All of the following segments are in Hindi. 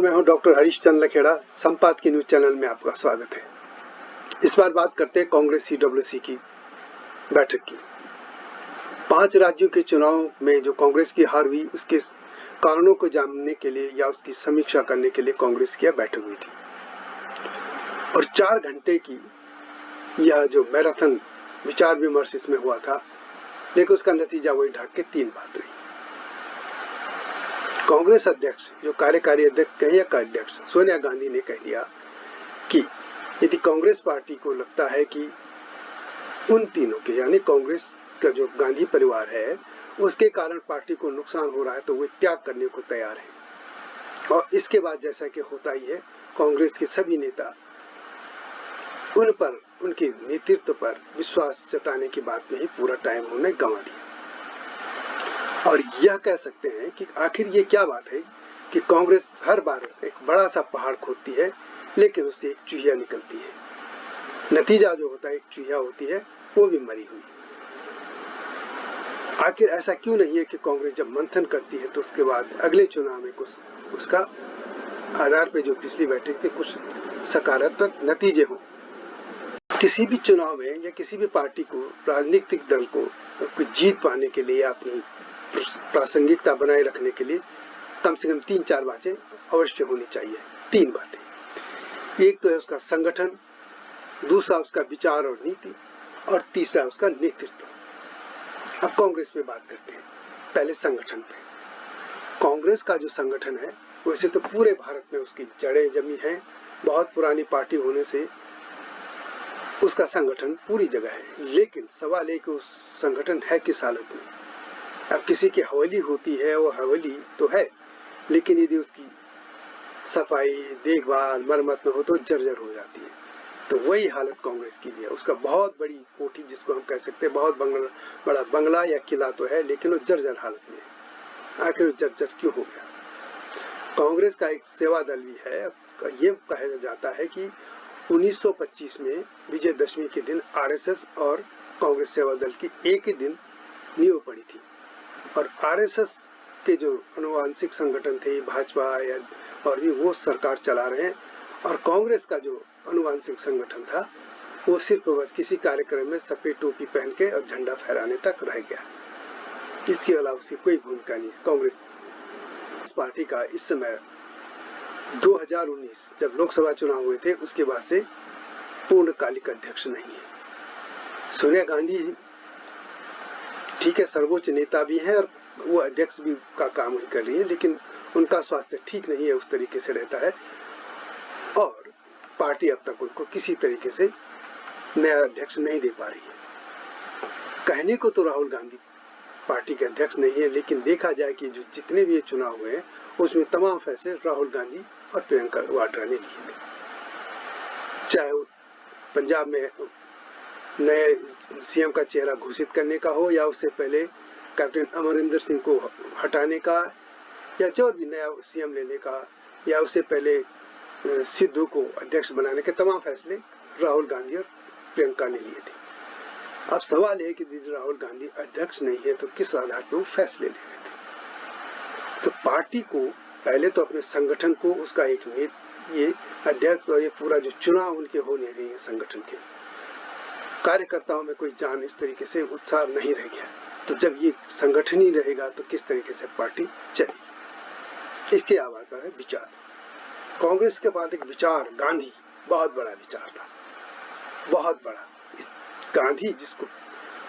मैं हूं डॉक्टर हरीश चंद्र लखेड़ा। संपादकीय न्यूज चैनल में आपका स्वागत है। इस बार बात करते हैं कांग्रेस CWC की बैठक की। 5 राज्यों के चुनाव में जो कांग्रेस की हार हुई, उसके कारणों को जानने के लिए या उसकी समीक्षा करने के लिए कांग्रेस की बैठक हुई थी और 4 घंटे की यह जो मैराथन विचार विमर्श इसमें हुआ था, लेकिन उसका नतीजा वही ढक के 3 बात रही। कांग्रेस अध्यक्ष, जो कार्यकारी अध्यक्ष कहें या कार्याध्यक्ष, सोनिया गांधी ने कह दिया कि यदि कांग्रेस पार्टी को लगता है कि उन तीनों के यानी कांग्रेस का जो गांधी परिवार है उसके कारण पार्टी को नुकसान हो रहा है, तो वे त्याग करने को तैयार है। और इसके बाद जैसा कि होता ही है, कांग्रेस के सभी नेता उन पर, उनके नेतृत्व पर विश्वास जताने की बात में ही पूरा टाइम उन्होंने गंवा दिया। और यह कह सकते हैं कि आखिर ये क्या बात है कि कांग्रेस हर बार एक बड़ा सा पहाड़ खोदती है, लेकिन उससे एक चूहिया निकलती है। नतीजा जो होता है एक चूहिया होती है, वो भी मरी हुई। आखिर ऐसा क्यों नहीं है कि कांग्रेस जब मंथन करती है तो उसके बाद अगले चुनाव में कुछ उसका आधार पे जो पिछली बैठक थी कुछ सकारात्मक नतीजे हों। किसी भी चुनाव में या किसी भी पार्टी को, राजनीतिक दल को जीत पाने के लिए, अपनी प्रासंगिकता बनाए रखने के लिए कम से कम 3-4 बातें अवश्य होनी चाहिए। 3 बातें। एक तो है उसका संगठन, दूसरा उसका विचार और नीति, और तीसरा उसका नेतृत्व। अब कांग्रेस पे बात करते हैं। पहले संगठन पे। कांग्रेस का जो संगठन है, वैसे तो पूरे भारत में उसकी जड़ें जमी हैं। बहुत पुरानी पार्टी होने से उसका संगठन पूरी जगह है, लेकिन सवाल है कि उस संगठन है किस हालत में। अब किसी की हवेली होती है, वो हवेली तो है, लेकिन यदि उसकी सफाई, देखभाल, मरम्मत न हो तो जर्जर हो जाती है। तो वही हालत कांग्रेस की भी है। उसका बहुत बड़ी कोठी, जिसको हम कह सकते हैं बहुत बड़ा बंगला या किला तो है, लेकिन वो जर्जर हालत में है। आखिर वो जर्जर क्यों हो गया? कांग्रेस का एक सेवा दल भी है। ये कहा जाता है कि 1925 में विजयदशमी के दिन RSS और कांग्रेस सेवा दल की एक ही दिन नींव पड़ी थी। और RSS के जो अनुवांशिक संगठन थे, भाजपा या और भी, वो सरकार चला रहे हैं। और कांग्रेस का जो अनुवांशिक संगठन था, वो सिर्फ बस किसी कार्यक्रम में सफेद टोपी पहन के और झंडा फहराने तक रह गया। इसके अलावा उसकी कोई भूमिका नहीं। कांग्रेस पार्टी का इस समय 2019 जब लोकसभा चुनाव हुए थे, उसके बाद से पूर्णकालिक अध्यक्ष नहीं है। सोनिया गांधी ठीक है, सर्वोच्च नेता भी हैं और वो अध्यक्ष भी का काम ही कर रही है, लेकिन उनका स्वास्थ्य ठीक नहीं है, उस तरीके से रहता है। और पार्टी अब तक उनको किसी तरीके से नया अध्यक्ष नहीं दे पा रही है। कहने को तो राहुल गांधी पार्टी के अध्यक्ष नहीं है, लेकिन देखा जाए कि जो जितने भी ये चुनाव हुए हैं, उसमें तमाम फैसले राहुल गांधी और प्रियंका वाड्रा ने लिए थे। चाहे वो पंजाब में नए CM का चेहरा घोषित करने का हो, या उससे पहले कैप्टन अमरिंदर सिंह को हटाने का, या जो भी नया CM लेने का, या उससे पहले सिद्धू को अध्यक्ष बनाने के तमाम फैसले राहुल गांधी और प्रियंका ने लिए थे। अब सवाल है कि यदि राहुल गांधी अध्यक्ष नहीं है तो किस आधार पर वो फैसले ले रहे थे? तो पार्टी को पहले तो अपने संगठन को, उसका एक ये अध्यक्ष और ये पूरा जो चुनाव उनके होने रहे हैं, संगठन के कार्यकर्ताओं में कोई जान, इस तरीके से उत्साह नहीं रह गया। तो जब ये संगठन ही रहेगा तो किस तरीके से पार्टी चलेगी? इसके अब आता है विचार। कांग्रेस के पास एक विचार, गांधी, बहुत बड़ा विचार था, बहुत बड़ा। गांधी जिसको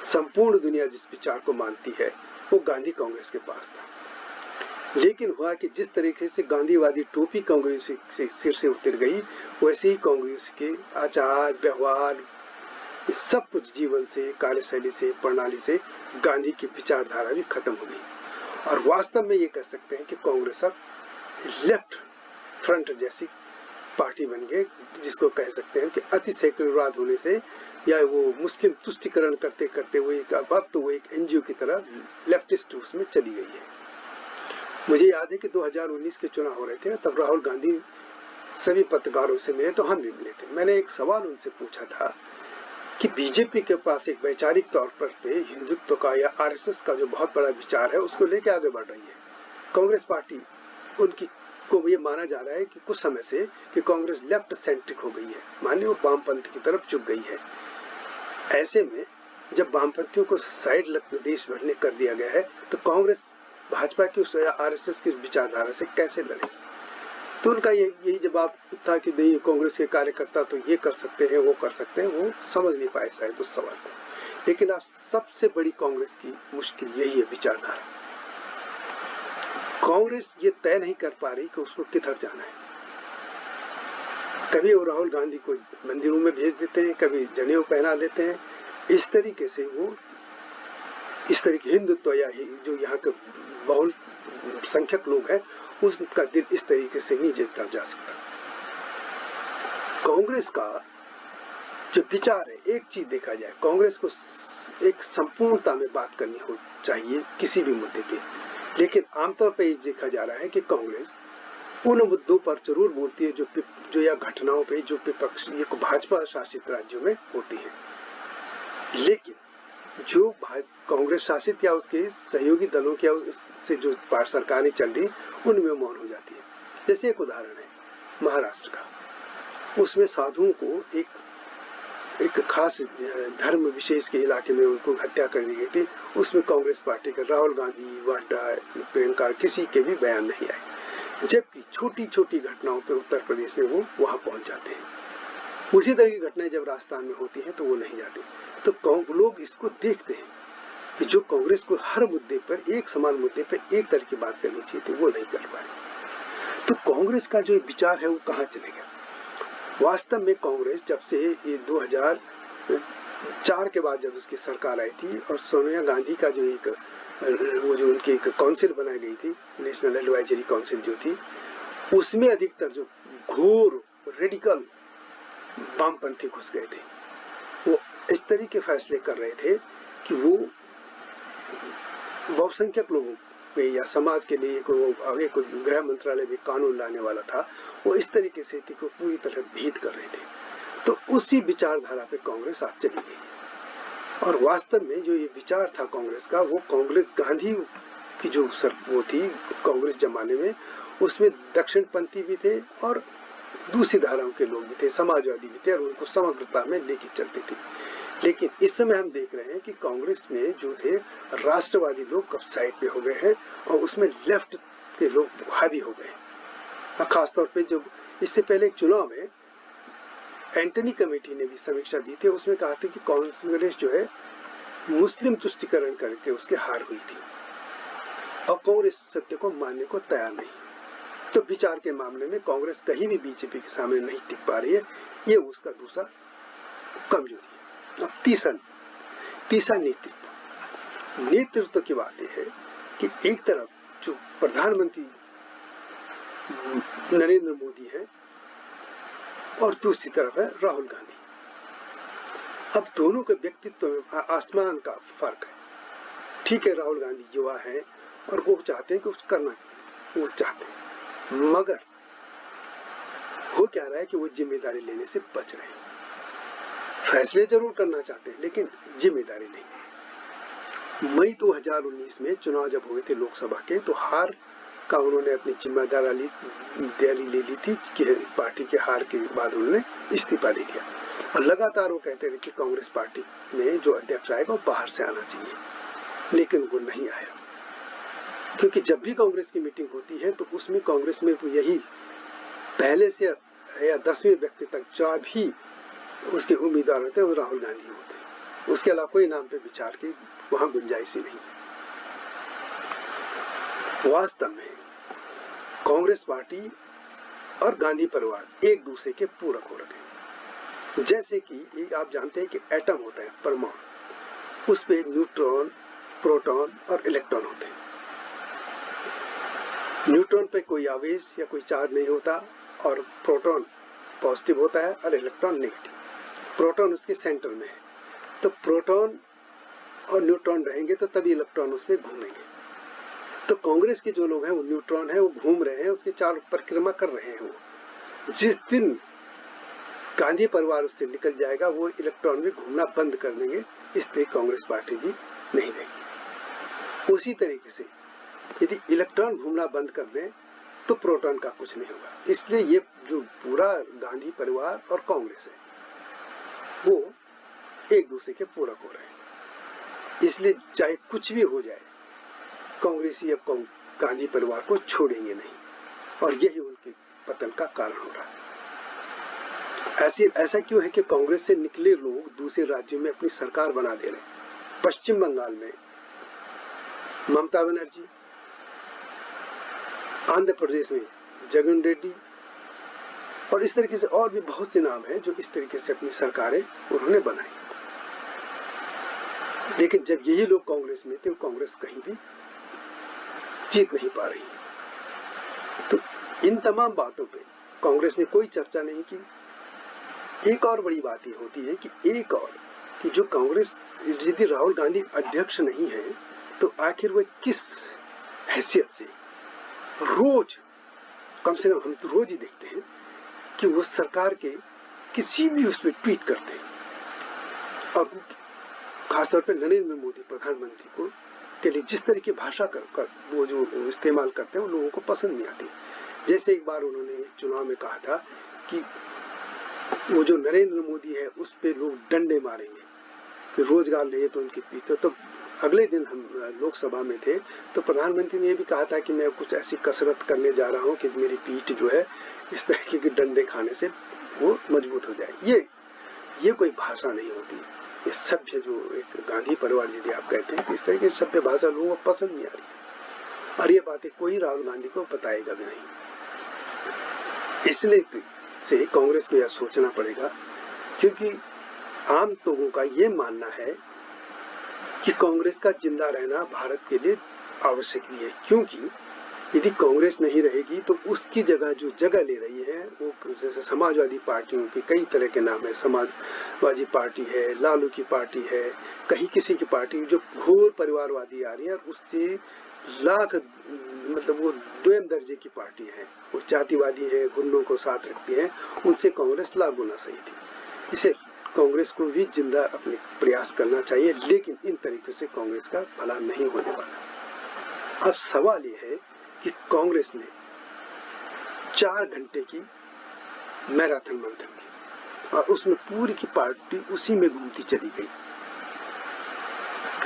संपूर्ण दुनिया जिस विचार को मानती है, वो गांधी कांग्रेस के पास था। लेकिन हुआ कि जिस तरीके से गांधीवादी टोपी कांग्रेस से सिर से उतर गई, वैसे ही कांग्रेस के आचार व्यवहार, सब कुछ जीवन से, कार्यशैली से, प्रणाली से गांधी की विचारधारा भी खत्म हो गई। और वास्तव में ये कह सकते हैं कि कांग्रेस अब लेफ्ट फ्रंट जैसी पार्टी बन गई, जिसको कह सकते हैं कि अति सेक्युलरवाद होने से, या वो मुस्लिम तुष्टिकरण करते करते वो अब तो वो एक NGO की तरह लेफ्टिस्ट उसमें चली गई है। मुझे याद है कि 2019 के चुनाव हो रहे थे, तब राहुल गांधी सभी पत्रकारों से मिले, तो हम भी मिले थे। मैंने एक सवाल उनसे पूछा था कि बीजेपी के पास एक वैचारिक तौर पर हिंदुत्व का या RSS का जो बहुत बड़ा विचार है, उसको लेके आगे बढ़ रही है। कांग्रेस पार्टी उनकी को ये माना जा रहा है कि कुछ समय से कि कांग्रेस लेफ्ट सेंट्रिक हो गई है, माने वो वामपंथ की तरफ झुक गई है। ऐसे में जब वामपंथियों को साइड देश भर में कर दिया गया है तो कांग्रेस भाजपा की उस आरएसएस की विचारधारा से कैसे लड़ेगी? तो उनका यही जवाब था कि नहीं, कांग्रेस के कार्यकर्ता तो ये कर सकते हैं, वो कर सकते हैं। वो समझ नहीं पाए शायद उस सवाल को। लेकिन आज सबसे बड़ी कांग्रेस की मुश्किल यही है, विचारधारा। कांग्रेस ये तय नहीं कर पा रही कि उसको किधर जाना है। कभी वो राहुल गांधी को मंदिरों में भेज देते हैं, कभी जनेऊ पहना देते हैं। इस तरीके से वो इस तरह की हिंदुत्व या जो यहाँ के बहुल संख्यक लोग हैं उसका दिल इस तरीके से नहीं जीता जा सकता। कांग्रेस का जो विचार है, एक चीज देखा जाए, कांग्रेस को एक संपूर्णता में बात करनी हो चाहिए किसी भी मुद्दे पे। लेकिन आमतौर पर ये देखा जा रहा है कि कांग्रेस उन मुद्दों पर जरूर बोलती है जो या घटनाओं पे जो विपक्ष ये भाजपा शासित राज्यों में होती है। लेकिन जो कांग्रेस शासित या उसके सहयोगी दलों के से जो सरकारें चल रही उनमें मौन हो जाती है। जैसे एक उदाहरण है महाराष्ट्र का, उसमें साधुओं को एक खास धर्म विशेष के इलाके में उनको हत्या कर दी गई थी। उसमें कांग्रेस पार्टी के राहुल गांधी, वाड्रा, प्रियंका किसी के भी बयान नहीं आए। जबकि छोटी छोटी घटनाओं पे उत्तर प्रदेश में वो वहां पहुंच जाते हैं। उसी तरह की घटनाएं जब राजस्थान में होती हैं तो वो नहीं जाते। तो लोग इसको देखते हैं कि जो कांग्रेस को हर मुद्दे पर, एक समान मुद्दे पर एक तरह की बात करनी चाहिए थी, वो नहीं कर पाए। तो कांग्रेस का जो विचार है वो कहाँ चले गया? वास्तव में कांग्रेस जब से ये 2004 के बाद जब उसकी सरकार आई थी और सोनिया गांधी का जो उनकी एक काउंसिल बनाई गई थी, नेशनल एडवाइजरी काउंसिल जो थी, उसमें अधिकतर जो घोर रेडिकल वामपंथी घुस गए थे। वो इस तरह के फैसले कर रहे थे कि वो बहुसंख्यक लोगों पे या समाज के लिए एक गृह मंत्रालय भी कानून लाने वाला था, वो इस तरीके से थी को पूरी तरह भीत कर रहे थे। तो उसी विचारधारा पे कांग्रेस आज चली गई। और वास्तव में जो ये विचार था कांग्रेस का, वो कांग्रेस गांधी की जो वो थी कांग्रेस जमाने में, उसमें दक्षिणपंथी भी थे और दूसरी धाराओं के लोग भी थे, समाजवादी भी थे, और उनको समग्रता में लेके चलते थे। लेकिन इस समय हम देख रहे हैं कि कांग्रेस में जो थे राष्ट्रवादी लोग कब साइड पे हो गए हैं और उसमें लेफ्ट के लोग हावी हो गए। और खासतौर पे जो इससे पहले एक चुनाव में एंटनी कमेटी ने भी समीक्षा दी थी, उसमें कहा था कि कांग्रेस जो है मुस्लिम तुष्टीकरण करके उसकी हार हुई थी और कांग्रेस सत्य को मानने को तैयार नहीं। तो विचार के मामले में कांग्रेस कहीं भी बीजेपी के सामने नहीं टिक पा रही है, ये उसका दूसरा कमजोरी है। अब तीसरा नेतृत्व की बात यह है कि एक तरफ जो प्रधानमंत्री नरेंद्र मोदी है और दूसरी तरफ है राहुल गांधी। अब दोनों के व्यक्तित्व में आसमान का फर्क है। ठीक है, राहुल गांधी युवा है और वो चाहते हैं कि कुछ करना, वो चाहते हैं, मगर हो क्या रहा है कि वो जिम्मेदारी लेने से बच रहे हैं। फैसले जरूर करना चाहते हैं लेकिन जिम्मेदारी नहीं। मई 2019 में चुनाव जब हुए थे लोकसभा के, तो हार का उन्होंने अपनी जिम्मेदारी ले ली थी कि पार्टी के हार के बाद उन्होंने इस्तीफा दे दिया और लगातार वो कहते रहे कि कांग्रेस पार्टी में जो अध्यक्ष आएगा वो बाहर से आना चाहिए, लेकिन वो नहीं आया। क्योंकि जब भी कांग्रेस की मीटिंग होती है तो उसमें कांग्रेस में यही पहले से या 10वें व्यक्ति तक जो भी उसके उम्मीदवार होते हैं वो राहुल गांधी होते। उसके अलावा कोई नाम पे विचार की वहां गुंजाइश ही नहीं। वास्तव में कांग्रेस पार्टी और गांधी परिवार एक दूसरे के पूरक हो रखे। जैसे कि आप जानते हैं कि एटम होता है, परमाणु, उस पे न्यूट्रॉन, प्रोटॉन और इलेक्ट्रॉन होते हैं। न्यूट्रॉन पे कोई आवेश या कोई चार्ज नहीं होता और प्रोटॉन पॉजिटिव होता है और इलेक्ट्रॉन नेगेटिव। प्रोटॉन उसके सेंटर में है, तो प्रोटॉन और न्यूट्रॉन रहेंगे तो तभी इलेक्ट्रॉन उसमें घूमेंगे। तो कांग्रेस के जो लोग हैं वो न्यूट्रॉन है, वो घूम रहे हैं, उसके चारों परिक्रमा कर रहे हैं। वो जिस दिन गांधी परिवार उससे निकल जाएगा वो इलेक्ट्रॉन भी घूमना बंद कर देंगे, इसलिए कांग्रेस पार्टी भी नहीं रहेगी। उसी तरीके से यदि इलेक्ट्रॉन घूमना बंद कर दें तो प्रोटॉन का कुछ नहीं होगा। इसलिए ये जो पूरा गांधी परिवार और कांग्रेस है वो एक दूसरे के पूरक हो रहे हैं। इसलिए चाहे कुछ भी हो जाए कांग्रेसी अब गांधी परिवार को छोड़ेंगे नहीं, और यही उनके पतन का कारण हो रहा है। ऐसा क्यों है कि कांग्रेस से निकले लोग दूसरे राज्यों में अपनी सरकार बना दे रहे हैं। पश्चिम बंगाल में ममता बनर्जी, आंध्र प्रदेश में जगन रेड्डी, और इस तरीके से और भी बहुत से नाम हैं जो इस तरीके से अपनी सरकारें उन्होंने बनाई। लेकिन जब यही लोग कांग्रेस में थे, कांग्रेस कहीं भी जीत नहीं पा रही। तो इन तमाम बातों पे कांग्रेस ने कोई चर्चा नहीं की। एक और बड़ी बात ये होती है कि जो कांग्रेस, यदि राहुल गांधी अध्यक्ष नहीं है तो आखिर वह किस हैसियत से रोज, कम से कम हम तो रोज ही देखते हैं कि वो सरकार के किसी भी उस पर ट्वीट करते हैं, और खासतौर पर नरेंद्र मोदी प्रधानमंत्री को के लिए जिस तरह की भाषा कर वो जो इस्तेमाल करते हैं वो लोगों को पसंद नहीं आती। जैसे एक बार उन्होंने चुनाव में कहा था कि वो जो नरेंद्र मोदी है उस पे लोग डंडे मारेंगे, कि रोजगार ले तो उनके पीछे। तो अगले दिन हम लोकसभा में थे तो प्रधानमंत्री ने ये भी कहा था कि मैं कुछ ऐसी कसरत करने जा रहा हूँ कि मेरी पीठ जो है इस तरह के डंडे खाने से वो मजबूत हो जाए। ये कोई भाषा नहीं होती। ये सभ्य जो एक गांधी परिवार यदि आप कहते हैं तो इस तरह की सभ्य भाषा लोगों को पसंद नहीं आ रही, और ये बातें कोई राहुल गांधी को बताएगा भी नहीं। इसलिए से कांग्रेस को यह सोचना पड़ेगा, क्योंकि आम लोगों का ये मानना है कि कांग्रेस का जिंदा रहना भारत के लिए आवश्यक भी है, क्योंकि यदि कांग्रेस नहीं रहेगी तो उसकी जगह जो जगह ले रही है वो जैसे समाजवादी पार्टियों के कई तरह के नाम है, समाजवादी पार्टी है, लालू की पार्टी है, कहीं किसी की पार्टी जो घोर परिवारवादी आ रही है, और उससे लाख मतलब वो द्वयम दर्जे की पार्टी है, वो जातिवादी है, गुंडों को साथ रखती है, उनसे कांग्रेस लाख गुना सही थी। इसे कांग्रेस को भी जिंदा अपने प्रयास करना चाहिए, लेकिन इन तरीकों से कांग्रेस का भला नहीं होने वाला। अब सवाल ये है कि कांग्रेस ने 4 घंटे की मैराथन मंथन की, और उसमें पूरी की पार्टी उसी में घूमती चली गई।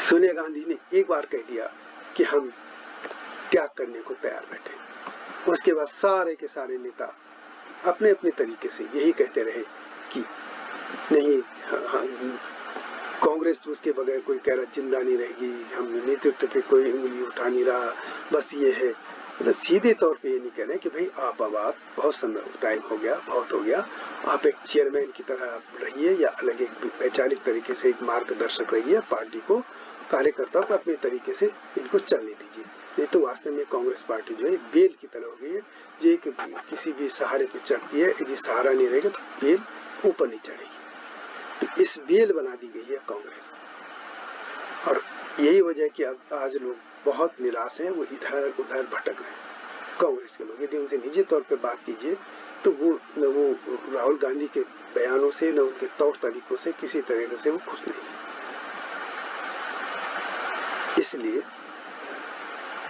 सोनिया गांधी ने एक बार कह दिया कि हम त्याग करने को तैयार बैठे। उसके बाद सारे के सारे नेता अपने अपने तरीके से यही कहते रहे कि नहीं, कांग्रेस उसके बगैर कोई कह रहा जिंदा नहीं रहेगी, हम नेतृत्व पे कोई उंगली उठा नहीं रहा, बस ये है। मतलब सीधे तौर पे ये नहीं कह रहे कि भाई आप बहुत समय टाइम हो गया, बहुत हो गया, आप एक चेयरमैन की तरह रहिए या अलग एक वैचारिक तरीके से एक मार्गदर्शक रहिए, पार्टी को कार्यकर्ताओं को अपने तरीके से इनको चलने दीजिए। नहीं तो वास्तव में कांग्रेस पार्टी जो है बेल की तरह हो गई है, जो किसी भी सहारे पे चढ़ती है, यदि सहारा नहीं रहेगा तो बेल ऊपर नहीं चढ़ेगी। तो इस बेल बना दी गई है कांग्रेस, और यही वजह कि अब आज लोग बहुत निराश हैं, वो इधर उधर भटक रहे हैं। कांग्रेस के लोग यदि उनसे निजी तौर पे बात कीजिए तो वो न वो राहुल गांधी के बयानों से न उनके तौर तरीकों से किसी तरह से वो खुश नहीं। इसलिए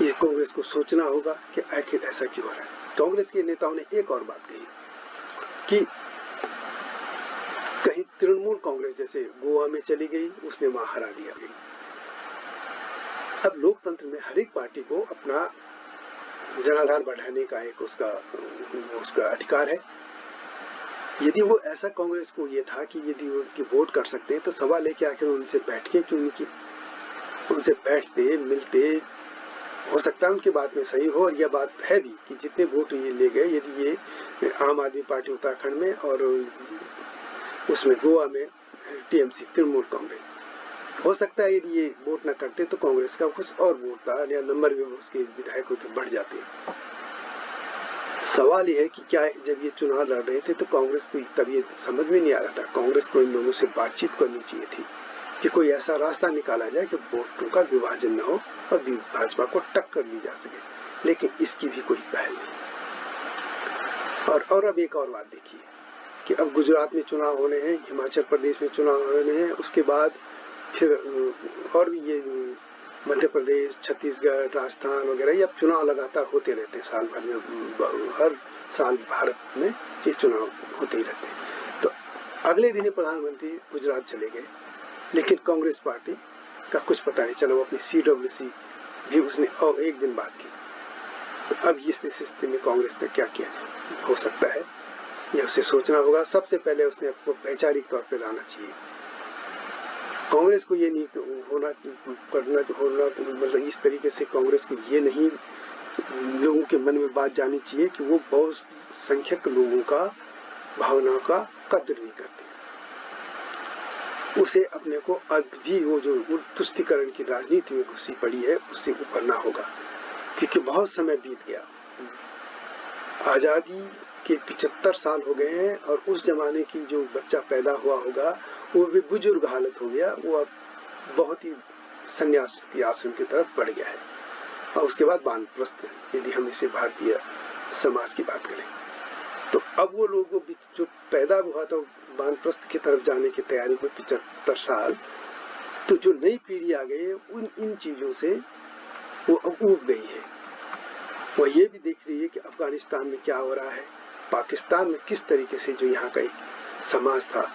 ये कांग्रेस को सोचना होगा कि आखिर ऐसा क्यों हो रहा है। कांग्रेस के नेताओं ने एक और बात कही कि कहीं तृणमूल कांग्रेस जैसे गोवा में चली गई, उसने वहां हरा दिया गई। अब लोकतंत्र में हर एक पार्टी को अपना जनाधार बढ़ाने का एक उसका अधिकार है। यदि वो ऐसा कांग्रेस को ये था कि यदि वो उसकी वोट कर सकते हैं तो सवाल है कि आखिर उनसे बैठ के क्यों नहीं की। उनसे बैठते मिलते, हो सकता है उनकी बात में सही हो, और यह बात है भी कि जितने वोट ये ले गए, यदि ये आम आदमी पार्टी उत्तराखंड में और उसमें गोवा में टीएमसी तृणमूल कांग्रेस, हो सकता है यदि ये वोट न करते तो कांग्रेस का कुछ और वोट था या नंबर भी उसके विधायकों के बढ़ जाते। सवाल ये है कि क्या जब ये चुनाव लड़ रहे थे तो कांग्रेस को तब ये समझ में नहीं आ रहा था, कांग्रेस को इन लोगों से बातचीत करनी चाहिए थी कि कोई ऐसा रास्ता निकाला जाए कि वोटों का विभाजन न हो और भाजपा को टक्कर दी जा सके, लेकिन इसकी भी कोई पहल नहीं। और अब एक और बात देखिए कि अब गुजरात में चुनाव होने हैं, हिमाचल प्रदेश में चुनाव होने हैं, उसके बाद फिर और भी ये मध्य प्रदेश, छत्तीसगढ़, राजस्थान वगैरह ये अब चुनाव लगातार होते रहते हैं साल भर में, हर साल भारत में ये चुनाव होते ही रहते हैं। तो अगले दिन ही प्रधानमंत्री गुजरात चले गए, लेकिन कांग्रेस पार्टी का कुछ पता नहीं चला। वो अपनी CWC भी उसने और एक दिन बाद की। तो अब इस स्थिति में कांग्रेस का क्या किया हो सकता है, यह उसे सोचना होगा। सबसे पहले उसने आपको वैचारिक तौर पर लाना चाहिए। कांग्रेस को ये नहीं मतलब इस तरीके से कांग्रेस को ये नहीं लोगों के मन में बात जानी चाहिए कि वो बहुत संख्यक लोगों का भावनाओं का कदर नहीं करती। उसे अपने को अभी वो जो तुष्टिकरण की राजनीति में घुसी पड़ी है उससे उभरना होगा, क्योंकि बहुत समय बीत गया। आजादी के 75 साल हो गए हैं और उस जमाने की जो बच्चा पैदा हुआ होगा वो भी बुजुर्ग हालत हो गया, वो अब बहुत ही संन्यास के आश्रम की तरफ बढ़ गया है। और उसके बाद वानप्रस्थ, यदि हम इसे भारतीय समाज की बात करें तो अब वो लोग जो पैदा हुआ था वानप्रस्थ की तरफ जाने की तैयारी में 75 साल, तो जो नई पीढ़ी आ गई है इन चीजों से वो अब ऊब गई है। वो ये भी देख रही है कि अफगानिस्तान में क्या हो रहा है, पाकिस्तान में किस तरीके से जो यहाँ का एक समाज था,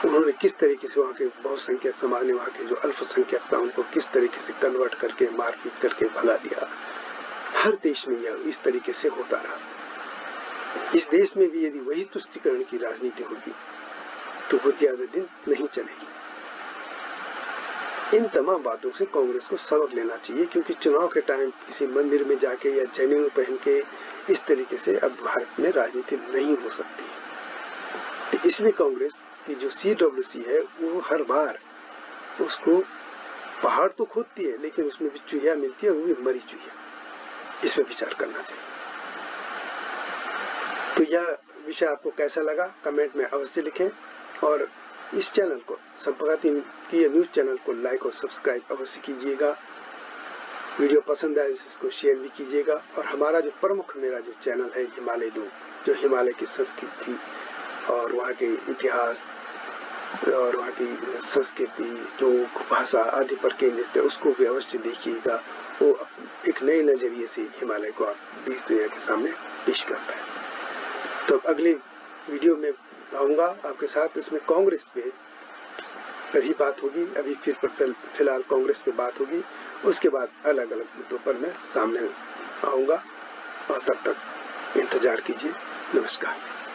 उन्होंने किस तरीके से वहाँ के बहुसंख्यक समाज ने वहाँ के जो अल्पसंख्यक था उनको किस तरीके से कन्वर्ट करके मारपीट करके भगा दिया। हर देश में यह इस तरीके से होता रहा। इस देश में भी यदि वही तुष्टिकरण की राजनीति होगी तो वो ज्यादा दिन नहीं चलेगी। इन तमाम बातों से कांग्रेस को सबक लेना चाहिए, क्योंकि चुनाव के टाइम किसी मंदिर में जाके या जनेऊ पहन के इस तरीके से अब भारत में राजनीति नहीं हो सकती। तो इसलिए कांग्रेस की जो CWC है वो हर बार उसको पहाड़ तो खोदती है लेकिन उसमें भी चूहिया मिलती है, वो भी मरी चूहिया। इसमें विचार करना चाहिए। तो यह विषय आपको कैसा लगा कमेंट में अवश्य लिखें, और इस चैनल को संप्रगति की न्यूज चैनल को लाइक और सब्सक्राइब अवश्य कीजिएगा। वीडियो पसंद आए इसको शेयर भी कीजिएगा। और हमारा जो प्रमुख मेरा जो चैनल है हिमालय लोग, जो हिमालय की संस्कृति और वहाँ के इतिहास और वहाँ की संस्कृति, लोक भाषा आदि पर केंद्रित है, उसको भी अवश्य देखिएगा। वो एक नए नजरिए से हिमालय को आप देश दुनिया के सामने पेश करता है। तो अगले वीडियो में आऊँगा आपके साथ, इसमें कांग्रेस पे कभी बात होगी। अभी फिलहाल कांग्रेस पे बात होगी, उसके बाद अलग अलग मुद्दों पर मैं सामने आऊँगा। और तब तक इंतजार कीजिए। नमस्कार।